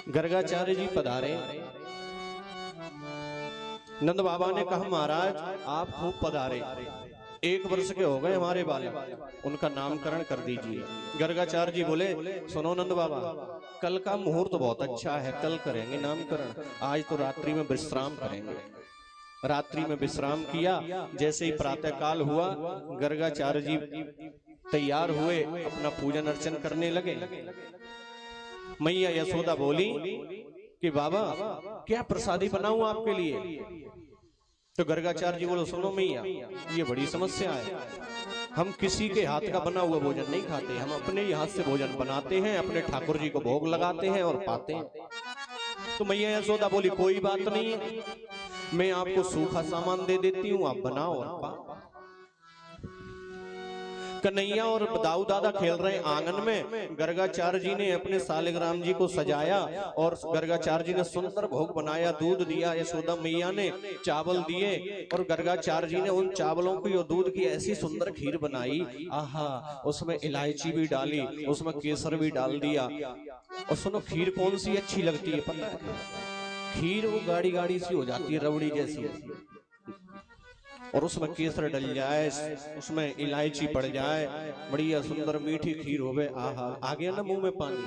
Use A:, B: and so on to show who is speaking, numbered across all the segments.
A: गर्गाचार्य जी पधारे। नंद बाबा ने कहा महाराज आप खूब पधारे, 1 वर्ष के हो गए हमारे बालक, उनका नामकरण कर दीजिए। गर्गाचार्य जी बोले सुनो नंद बाबा, कल का मुहूर्त बहुत अच्छा है, कल करेंगे नामकरण, आज तो रात्रि में विश्राम करेंगे। रात्रि में विश्राम किया। जैसे ही प्रातः काल हुआ, गर्गाचार्य जी तैयार हुए, अपना पूजन अर्चन करने लगे। मैया यशोदा बोली कि बाबा क्या प्रसादी बनाऊं आपके लिए। तो गर्गाचार्य जी बोलो सुनो मैया, ये बड़ी समस्या है, हम किसी के हाथ का बना हुआ भोजन नहीं खाते, हम अपने ही हाथ से भोजन बनाते हैं, अपने ठाकुर जी को भोग लगाते हैं और पाते हैं। तो मैया यशोदा बोली कोई बात नहीं है, मैं आपको सूखा सामान दे देती हूँ, आप बनाओ और पाओ। कन्हैया और दाऊ दादा खेल रहे आंगन में। गर्गाचार्य जी ने अपने सालिग्राम जी को सजाया और गर्गाचार्य जी ने सुंदर भोग बनाया, दूध दिया, यशोदा मैया ने चावल दिए और गर्गाचार्य जी ने उन चावलों की और दूध की ऐसी सुंदर खीर बनाई। आहा, उसमें इलायची भी डाली, उसमें केसर भी डाल दिया। और सुनो खीर कौन सी अच्छी लगती है पता है? खीर वो गाढ़ी गाढ़ी सी हो जाती है, रबड़ी जैसी, और उसमें केसर डल जाए, उसमें इलायची पड़ जाए, बढ़िया सुंदर मीठी खीर होवे। आहा, आ गया ना मुंह में पानी।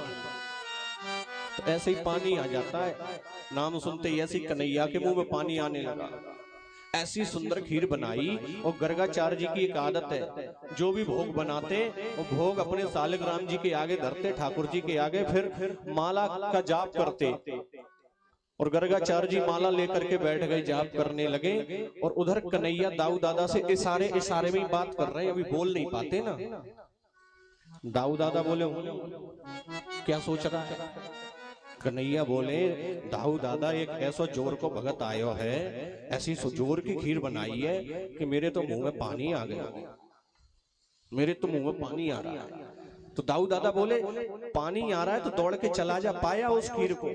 A: तो ऐसे ही पानी आ जाता है, नाम सुनते ही ऐसे कन्हैया के मुंह में पानी आने लगा। ऐसी सुंदर खीर बनाई। और गर्गाचार्य जी की एक आदत है, जो भी भोग बनाते वो भोग अपने सालिग्राम जी के आगे धरते, ठाकुर जी के आगे, फिर माला का जाप करते। और गर्गाचार्य जी माला लेकर के बैठ गए, जाप करने लगे। और उधर कन्हैया दाऊ दादा से इशारे इशारे में बात कर रहे हैं, अभी बोल नहीं पाते ना। दाऊ दादा बोले क्या सोच रहा है? कन्हैया बोले दाऊ दादा एक ऐसा जोर को भगत आयो है, ऐसी जोर की खीर बनाई है कि मेरे तो मुंह में पानी आ गया, मेरे तो मुंह में पानी आ रहा है। तो दाऊ दादा बोले पानी आ रहा है तो दौड़ के चला जा, पाया उस खीर को।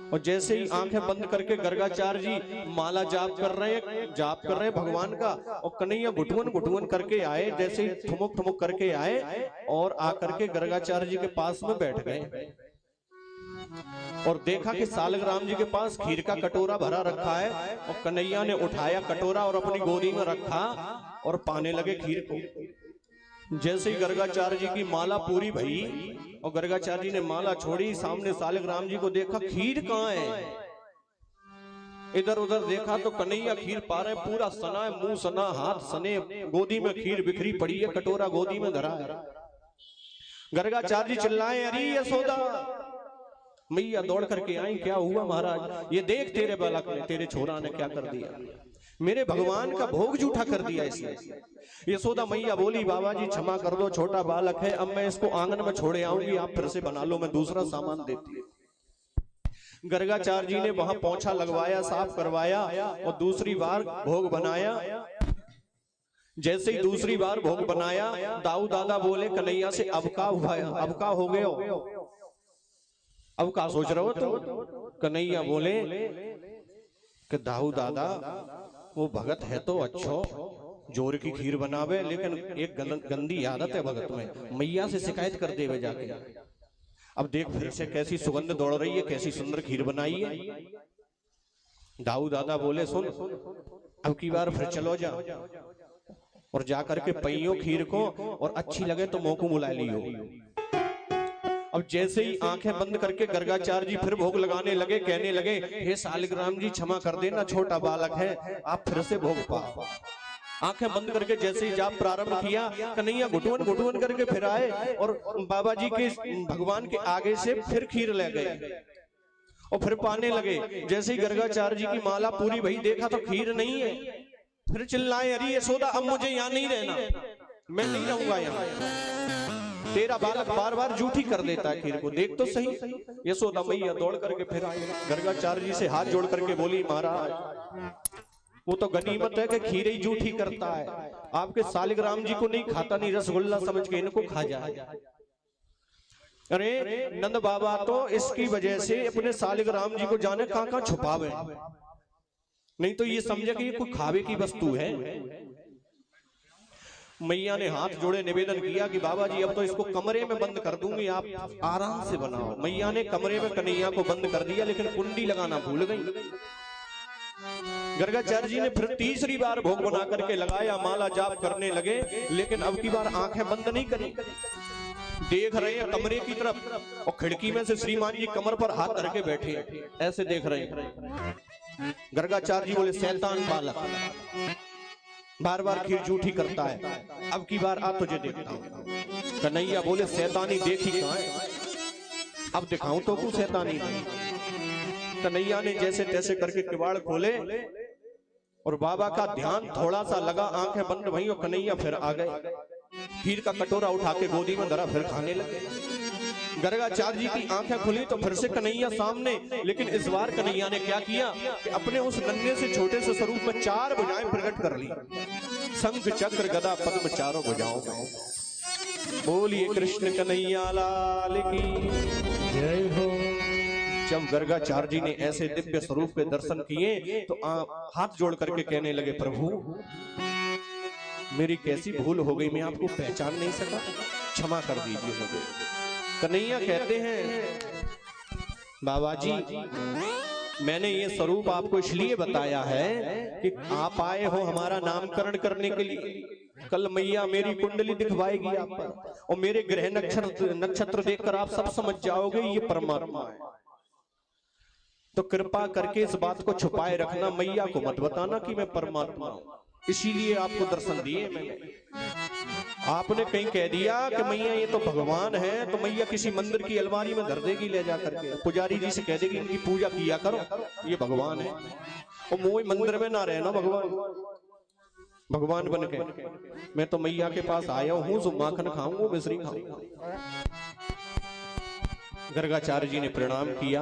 A: और जैसे ही आंखें बंद करके गर्गाचार्य जी माला जाप कर रहे हैं भगवान का, और कन्हैया घुटवन घुटवन करके आए, जैसे ही ठुमुक ठुमुक करके आए और आकर के गर्गाचार्य जी के पास में बैठ गए। और देखा कि सालिग्राम जी के पास खीर का कटोरा भरा रखा है, और कन्हैया ने उठाया कटोरा और अपनी गोदी में रखा और पाने लगे खीर को। जैसे ही गर्गाचार्य जी की माला पूरी भई और गर्गाचार्य जी ने माला छोड़ी, सामने सालिग्राम जी को देखा, खीर कहाँ है? इधर उधर देखा तो कन्हैया खीर पा रहे, पूरा सना है, मुंह सना, हाथ सने, गोदी में खीर बिखरी पड़ी है, कटोरा गोदी में धरा है। गर्गाचार्य जी चिल्लाए अरे यशोदा। मैया दौड़ करके आई, क्या हुआ महाराज? ये देख तेरे बालक ने, तेरे छोरा ने क्या कर दिया, मेरे भगवान का भोग जूठा कर दिया इसने। यशोदा मैया बोली बाबा जी क्षमा कर दो, छोटा बालक है, अब मैं इसको आंगन में छोड़े आऊंगी, आप फिर से बना लो, मैं दूसरा सामान देती। गर्गाचार्य जी ने वहां पोंछा लगवाया, साफ करवाया और दूसरी बार भोग बनाया। जैसे ही दूसरी बार भोग बनाया, दाऊ दादा बोले कन्हैया से अब का हुआ, अब का हो गया, अब का सोच रहे हो? तो कन्हैया बोले कि दाऊ दादा वो भगत है तो अच्छो, जोर की खीर बनावे, लेकिन एक गंदी आदत है भगत में, मैया से शिकायत कर देवे जाके। अब देख फिर से कैसी सुगंध दौड़ रही है, कैसी सुंदर खीर बनाई है। दाऊ दादा बोले सुन, अब की बार फिर चलो जा और जाकर के पइयो खीर को, और अच्छी लगे तो मोह को बुला लियो। अब जैसे ही आंखें बंद करके गर्गाचार्य जी फिर भोग लगाने लगे, कहने लगे हे सालिग्राम जी क्षमा कर देना, छोटा बालक है, आप फिर से भोग पाओ। आंखें बंद करके जैसे ही जाप प्रारंभ किया, कन्हैया घुटवन घुटवन करके फिर आए और बाबा जी के भगवान के आगे से फिर खीर ले गए और फिर पाने लगे। जैसे ही गर्गाचार्य जी की माला पूरी भई, देखा तो खीर नहीं है, फिर चिल्लाए अरे यशोदा अब मुझे यहाँ नहीं रहना, मैं नहीं रहूंगा यहाँ, तेरा बालक बार बार जूठी कर देता है खीर को, देख तो सही। यशोदा मैया दौड़ करके फिर आई, गर्गाचार्य जी से हाथ जोड़ करके बोली महाराज वो तो गनीमत है कि खीर ही जूठी करता है, आपके सालिग्राम जी को नहीं खाता, नहीं रसगुल्ला समझ के इनको खा जाए। अरे नंद बाबा तो इसकी वजह से अपने सालिग्राम जी को जाने कहां कहां छुपावे, नहीं तो ये समझे कि ये कोई खावे की वस्तु है। मैया ने हाथ जोड़े निवेदन किया कि बाबा जी अब तो इसको कमरे में बंद कर दूंगी, आप आराम से बनाओ। मैया ने कमरे में कन्हैया को बंद कर दिया, लेकिन कुंडी लगाना भूल गई। गर्गाचार्य जी ने फिर तीसरी बार भोग बना करके लगाया, माला जाप करने लगे, लेकिन अब की बार आंखें बंद नहीं करी। देख रहे हैं कमरे की तरफ, और खिड़की में से श्रीमान जी कमर पर हाथ धर के बैठे ऐसे देख रहे हैं। गर्गाचार्य जी बोले, शैतान बालक बार बार खीर जूठी करता है, अब की बार आ तुझे देखता हूं। कन्हैया बोले, शैतानी देखी कहां है, अब दिखाऊं तो कुछ शैतानी नहीं। कन्हैया ने जैसे तैसे करके किवाड़ खोले और बाबा का ध्यान थोड़ा सा लगा, आंखें बंद भई और कन्हैया फिर आ गए। खीर का कटोरा उठा के गोदी में धरा, फिर खाने लगे। गर्गाचार्य जी की आंखें खुली तो फिर से कन्हैया सामने, लेकिन इस बार कन्हैया ने क्या किया कि अपने उस नन्हे से छोटे से स्वरूप में 4 भुजाएं प्रकट कर ली। शंख चक्र गदा पद्म चारों भुजाओं में। बोलिए कृष्ण कन्हैया लाल की जय हो। जब गर्गाचार्य जी ने ऐसे दिव्य स्वरूप के दर्शन किए तो हाथ जोड़ करके कहने लगे, प्रभु मेरी कैसी भूल हो गई, मैं आपको पहचान नहीं सका, क्षमा कर दीजिए मुझे। कन्हैया कहते हैं, बाबा जी मैंने ये स्वरूप आपको इसलिए बताया है कि आप आए हो हमारा नामकरण करने के लिए। कल मैया मेरी कुंडली दिखवाएगी आप पर, और मेरे ग्रह नक्षत्र देखकर आप सब समझ जाओगे ये परमात्मा है। तो कृपा करके इस बात को छुपाए रखना, मैया को मत बताना कि मैं परमात्मा हूं। इसीलिए आपको दर्शन दिए मैंने। आपने कहीं कह दिया कि मैया ये तो भगवान है, तो मैया किसी मंदिर की अलमारी में धर देगी ले जाकर के, पुजारी जी से कह देगी इनकी पूजा किया करो, ये भगवान है। और मोई मंदिर में ना रहना भगवान बन के। मैं तो मैया के पास आया हूं, जो माखन खाऊंगा, मिश्री खाऊंगा। गर्गाचार्य जी ने प्रणाम किया।